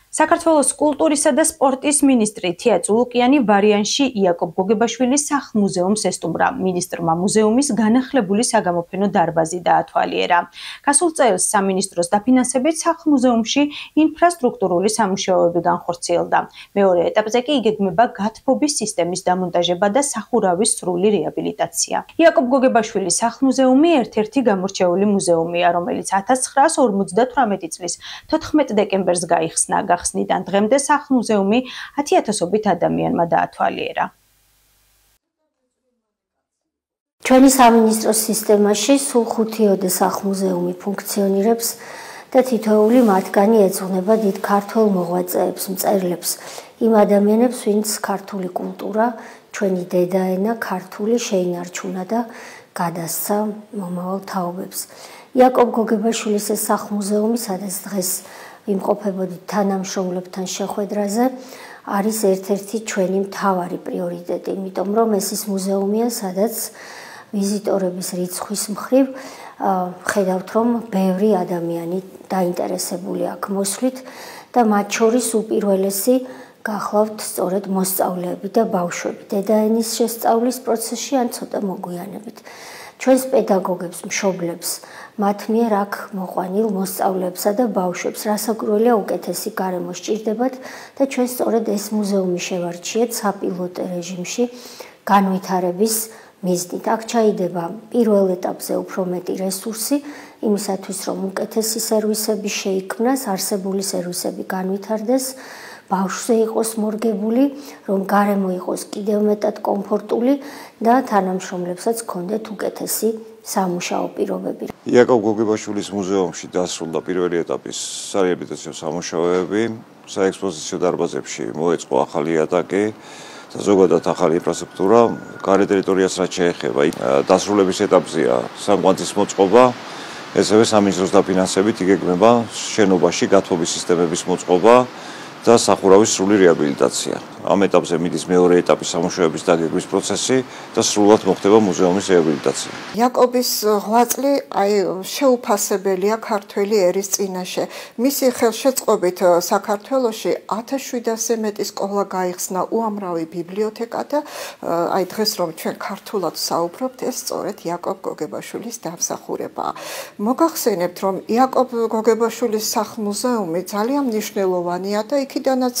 საქართველოს კულტურისა და სპორტის მინისტრი თია წულუკიანი ვარიანში იაკობ გოგებაშვილის სახლ-მუზეუმს ესტუმრა. მინისტრმა მუზეუმის განახლებული საგამოფენო დარბაზი დაათვალიერა. გასულ წელს სამინისტროს დაფინანსებით სახლ-მუზეუმში ინფრასტრუქტურული სამუშაოები განხორციელდა. მეორე ეტაპზე კი იგეგმება გათბობის სისტემის დამონტაჟება და სახურავის სრული რეაბილიტაცია. იაკობ გოგებაშვილის სახლ-მუზეუმი ერთ-ერთი გამორჩეული მუზეუმია, რომელიც 1958 წლის 14 დეკემბერს გაიხსნა. გახსნიდან დღემდე სახლ-მუზეუმი 10,000-ობით ადამიანმა დაათვალიერა. ჩვენი სამინისტროს სისტემაში სულ 5 სახლ-მუზეუმი ფუნქციონირებს და თითოეული მათგანი ეძღვნება დიდ ქართველ მოღვაწეებს, მწერლებს, იმ ადამიანებს, ვინც ქართული კულტურა, ჩვენი დედაენა, ქართული შეინარჩუნა და გადასცა მომავალ თაობებს. იაკობ გოგებაშვილის ეს სახლ-მუზეუმი, სადაც დღეს ვიმყოფებოდით თანამშრომლებთან შეხვედრაზე, არის ერთ-ერთი ჩვენი მთავარი პრიორიტეტი, იმიტომ რომ ეს ის მუზეუმია, სადაც ვიზიტორების რიცხვის მხრივ ხედავთ, რომ ბევრი ადამიანი დაინტერესებული აქ მოსვლით და მათ შორის უპირველესი გახლავთ სწორედ მოსწავლეები და ბავშვები, დედაენის შესწავლის პროცესში ან ცოტა მოგვიანებით. ჩვენს პედაგოგებს, მშობლებს, მათ მიერ აქ მოყვანილ მოსწავლეებსა და ბავშვებს რასაკვირველია უკეთესი გარემო სჭირდებათ და ჩვენ სწორედ ეს მუზეუმი შევარჩიეთ საპილოტო რეჟიმში განვითარების მიზნით. აქ ჩაიდება პირველ ეტაპზე უფრო მეტი რესურსი იმისათვის, რომ უკეთესი სერვისები შეიქმნას, არსებული სერვისები განვითარდეს, ბავშვზე იყოს მორგებული, რომ გარემო იყოს კიდევ მეტად კომფორტული და თანამშრომლებსაც ჰქონდეთ უკეთესი სამუშაო პირობები. იაკობ გოგებაშვილის მუზეუმში დასრულდა პირველი ეტაპის სარეაბილიტაციო სამუშაოები, საექსპოზიციო დარბაზებში მოეწყო ახალი იატაკი და ზოგადად ახალი ინფრასტრუქტურა. გარე ტერიტორიას რაც შეეხება, დასრულების ეტაპზეა სამკვანძის მოწყობა, ესევე სამინისტროს დაფინანსებით იგეგმება შენობაში გათბობის სისტემების მოწყობა და სახურავის სრული რეაბილიტაცია. ამ ეტაპზე მიდის მეორე ეტაპის სამუშაოების დაგეგმვის პროცესი და სრულად მოხდება მუზეუმის რეაბილიტაცია. იაკობის ღვაწლი შეუფასებელია ქართველი ერის წინაშე. მისი ხელშეწყობით საქართველოში 1700-ზე მეტი სკოლა გაიხსნა, უამრავი ბიბლიოთეკა და დღეს რომ ჩვენ ქართულად საუბრობთ, ეს სწორედ იაკობ გოგებაშვილის დამსახურებაა. მოგახსენებთ, რომ იაკობ გოგებაშვილის სახლ-მუზეუმი ძალიან მნიშვნელოვანია და იქიდანაც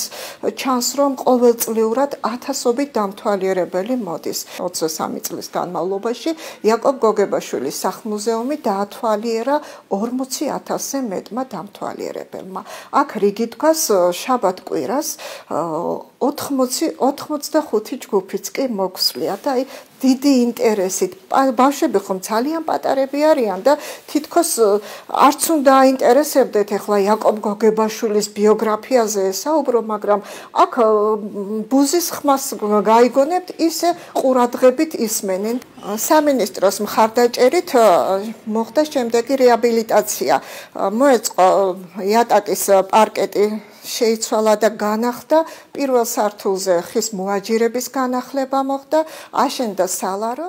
ჩანს, რომ ყოველწლიურად 1000-ობით დამთვალიერებელი მოდის. 23 წლის განმავლობაში იაკობ გოგებაშვილის სახლ-მუზეუმი დაათვალიერა 40,000-ზე მეტმა დამთვალიერებელმა. აქ რიგი დგას შაბათ-კვირას 85 ჯგუფიც კი მოგვსვლია და დიდი ინტერესით. ბავშვები ხომ ძალიან პატარები არიან და თითქოს არც უნდა აინტერესებდეთ ახლა იაკობ გოგებაშვილის ბიოგრაფიაზე ესაუბრო, მაგრამ აქ ბუზის ხმას გაიგონებთ, ისე ყურადღებით ისმენენ. სამინისტროს მხარდაჭერით მოხდა შემდეგი რეაბილიტაცია. მოეწყო იატაკის პარკეტი შეიცვალა და განახლდა, პირველ სართულზე ხის მოაჯირების განახლება მოხდა, აშენდა სალარო.